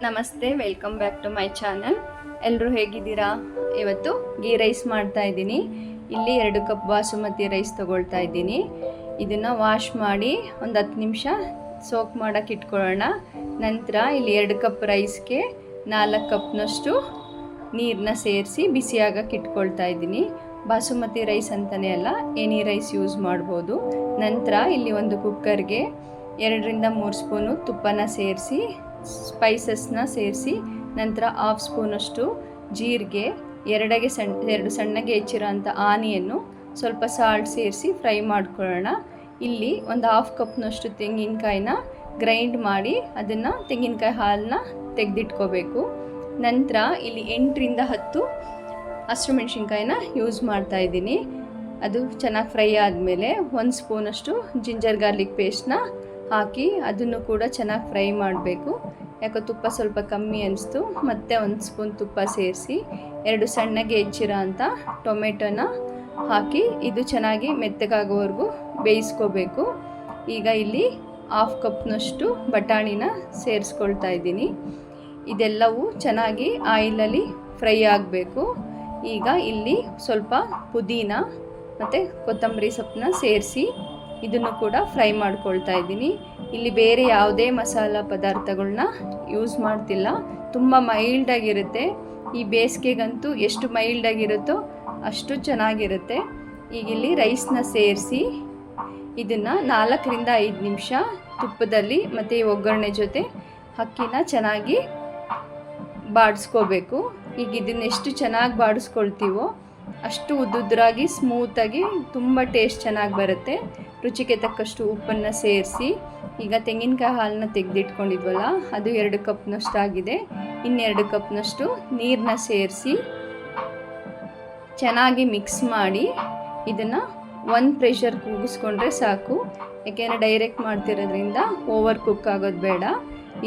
ನಮಸ್ತೆ, welcome back to my channel. ಎಲ್ಲರೂ ಹೇಗಿದ್ದೀರಾ? ಇವತ್ತು ಗೀ ರೈಸ್ ಮಾಡ್ತಾ ಇದ್ದೀನಿ. ಇಲ್ಲಿ 2 ಕಪ್ ಬಾಸುಮತಿ ರೈಸ್ ತೊಗೊಳ್ತಾ ಇದ್ದೀನಿ. ಇದನ್ನು ವಾಶ್ ಮಾಡಿ ಒಂದು 10 ನಿಮಿಷ ಸೋಕ್ ಮಾಡೋಕ್ಕೆ ಇಟ್ಕೊಳ್ಳೋಣ. ನಂತರ ಇಲ್ಲಿ 2 ಕಪ್ ರೈಸ್ಗೆ 4 ಕಪ್ನಷ್ಟು ನೀರನ್ನ ಸೇರಿಸಿ ಬಿಸಿಯಾಗಕ್ಕೆ ಇಟ್ಕೊಳ್ತಾ ಇದ್ದೀನಿ. ಬಾಸುಮತಿ ರೈಸ್ ಅಂತಲೇ ಅಲ್ಲ, ಎನಿ ರೈಸ್ ಯೂಸ್ ಮಾಡ್ಬೋದು. ನಂತರ ಇಲ್ಲಿ ಒಂದು ಕುಕ್ಕರ್ಗೆ 2ರಿಂದ 3 ಸ್ಪೂನು ತುಪ್ಪನ ಸೇರಿಸಿ, ಸ್ಪೈಸಸ್ನ ಸೇರಿಸಿ, ನಂತರ 1/2 ಸ್ಪೂನಷ್ಟು ಜೀರಿಗೆ, 2 ಸಣ್ಣಗೆ ಹೆಚ್ಚಿರೋಂಥ ಆನಿಯನ್ನು, ಸ್ವಲ್ಪ ಸಾಲ್ಟ್ ಸೇರಿಸಿ ಫ್ರೈ ಮಾಡ್ಕೊಳ್ಳೋಣ. ಇಲ್ಲಿ ಒಂದು 1/2 ಕಪ್ನಷ್ಟು ತೆಂಗಿನಕಾಯಿನ ಗ್ರೈಂಡ್ ಮಾಡಿ ಅದನ್ನು ತೆಂಗಿನಕಾಯಿ ಹಾಲನ್ನ ತೆಗೆದಿಟ್ಕೋಬೇಕು. ನಂತರ ಇಲ್ಲಿ 8ರಿಂದ 10 ಹಸಿರು ಮೆಣಸಿನ್ಕಾಯಿನ ಯೂಸ್ ಮಾಡ್ತಾ ಇದ್ದೀನಿ. ಅದು ಚೆನ್ನಾಗಿ ಫ್ರೈ ಆದಮೇಲೆ 1 ಸ್ಪೂನಷ್ಟು ಜಿಂಜರ್ ಗಾರ್ಲಿಕ್ ಪೇಸ್ಟ್ನ ಹಾಕಿ ಅದನ್ನು ಕೂಡ ಚೆನ್ನಾಗಿ ಫ್ರೈ ಮಾಡಬೇಕು. ಯಾಕೋ ತುಪ್ಪ ಸ್ವಲ್ಪ ಕಮ್ಮಿ ಅನಿಸ್ತು, ಮತ್ತೆ 1 ಸ್ಪೂನ್ ತುಪ್ಪ ಸೇರಿಸಿ 2 ಸಣ್ಣಗೆ ಹೆಚ್ಚಿರೋ ಅಂಥ ಟೊಮೆಟೊನ ಹಾಕಿ ಇದು ಚೆನ್ನಾಗಿ ಮೆತ್ತಗಾಗೋವರೆಗೂ ಬೇಯಿಸ್ಕೋಬೇಕು. ಈಗ ಇಲ್ಲಿ 1/2 ಕಪ್ನಷ್ಟು ಬಟಾಣಿನ ಸೇರಿಸ್ಕೊಳ್ತಾ ಇದ್ದೀನಿ. ಇದೆಲ್ಲವೂ ಚೆನ್ನಾಗಿ ಆಯಿಲಲ್ಲಿ ಫ್ರೈ ಆಗಬೇಕು. ಈಗ ಇಲ್ಲಿ ಸ್ವಲ್ಪ ಪುದೀನ ಮತ್ತು ಕೊತ್ತಂಬರಿ ಸೊಪ್ಪನ್ನ ಸೇರಿಸಿ ಇದನ್ನು ಕೂಡ ಫ್ರೈ ಮಾಡ್ಕೊಳ್ತಾ ಇದ್ದೀನಿ. ಇಲ್ಲಿ ಬೇರೆ ಯಾವುದೇ ಮಸಾಲ ಪದಾರ್ಥಗಳನ್ನ ಯೂಸ್ ಮಾಡ್ತಿಲ್ಲ. ತುಂಬ ಮೈಲ್ಡಾಗಿರುತ್ತೆ. ಈ ಬೇಸಿಗೆಗಂತೂ ಎಷ್ಟು ಮೈಲ್ಡಾಗಿರುತ್ತೋ ಅಷ್ಟು ಚೆನ್ನಾಗಿರುತ್ತೆ. ಈಗ ಇಲ್ಲಿ ರೈಸ್ನ ಸೇರಿಸಿ ಇದನ್ನು 4ರಿಂದ 5 ನಿಮಿಷ ತುಪ್ಪದಲ್ಲಿ ಮತ್ತು ಒಗ್ಗರಣೆ ಜೊತೆ ಅಕ್ಕಿನ ಚೆನ್ನಾಗಿ ಬಾಡಿಸ್ಕೋಬೇಕು. ಈಗ ಇದನ್ನು ಎಷ್ಟು ಚೆನ್ನಾಗಿ ಬಾಡಿಸ್ಕೊಳ್ತೀವೋ ಅಷ್ಟು ಉದ್ದುದ್ರಾಗಿ ಸ್ಮೂತಾಗಿ ತುಂಬ ಟೇಸ್ಟ್ ಚೆನ್ನಾಗಿ ಬರುತ್ತೆ. ರುಚಿಗೆ ತಕ್ಕಷ್ಟು ಉಪ್ಪನ್ನು ಸೇರಿಸಿ ಈಗ ತೆಂಗಿನಕಾಯಿ ಹಾಲನ್ನ ತೆಗೆದಿಟ್ಕೊಂಡಿದ್ವಲ್ಲ, ಅದು 2 ಕಪ್ನಷ್ಟು ಆಗಿದೆ. 2 ಕಪ್ನಷ್ಟು ನೀರನ್ನ ಸೇರಿಸಿ ಚೆನ್ನಾಗಿ ಮಿಕ್ಸ್ ಮಾಡಿ ಇದನ್ನು 1 ಪ್ರೆಷರ್ ಕೂಗಿಸ್ಕೊಂಡ್ರೆ ಸಾಕು. ಯಾಕೆಂದರೆ ಡೈರೆಕ್ಟ್ ಮಾಡ್ತಿರೋದ್ರಿಂದ ಓವರ್ ಕುಕ್ ಆಗೋದು ಬೇಡ.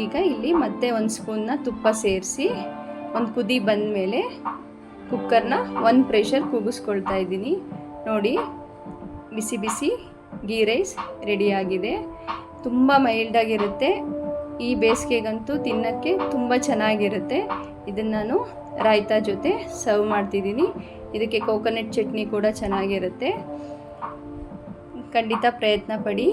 ಈಗ ಇಲ್ಲಿ ಮತ್ತೆ 1 ಸ್ಪೂನ್ನ ತುಪ್ಪ ಸೇರಿಸಿ ಒಂದು ಕುದಿ ಬಂದ ಮೇಲೆ ಕುಕ್ಕರ್ನ 1 ಪ್ರೆಷರ್ ಕೂಗಿಸ್ಕೊಳ್ತಾ ಇದ್ದೀನಿ. ನೋಡಿ, ಬಿಸಿ ಬಿಸಿ ಗೀ ರೈಸ್ ರೆಡಿಯಾಗಿದೆ. ತುಂಬ ಮೈಲ್ಡಾಗಿರುತ್ತೆ. ಈ ಬೇಸಿಗೆಗಂತೂ ತಿನ್ನೋಕ್ಕೆ ತುಂಬ ಚೆನ್ನಾಗಿರುತ್ತೆ. ಇದನ್ನು ನಾನು ರಾಯ್ತಾ ಜೊತೆ ಸರ್ವ್ ಮಾಡ್ತಿದ್ದೀನಿ. ಇದಕ್ಕೆ ಕೋಕೋನಟ್ ಚಟ್ನಿ ಕೂಡ ಚೆನ್ನಾಗಿರುತ್ತೆ. ಖಂಡಿತ ಪ್ರಯತ್ನ ಪಡಿ.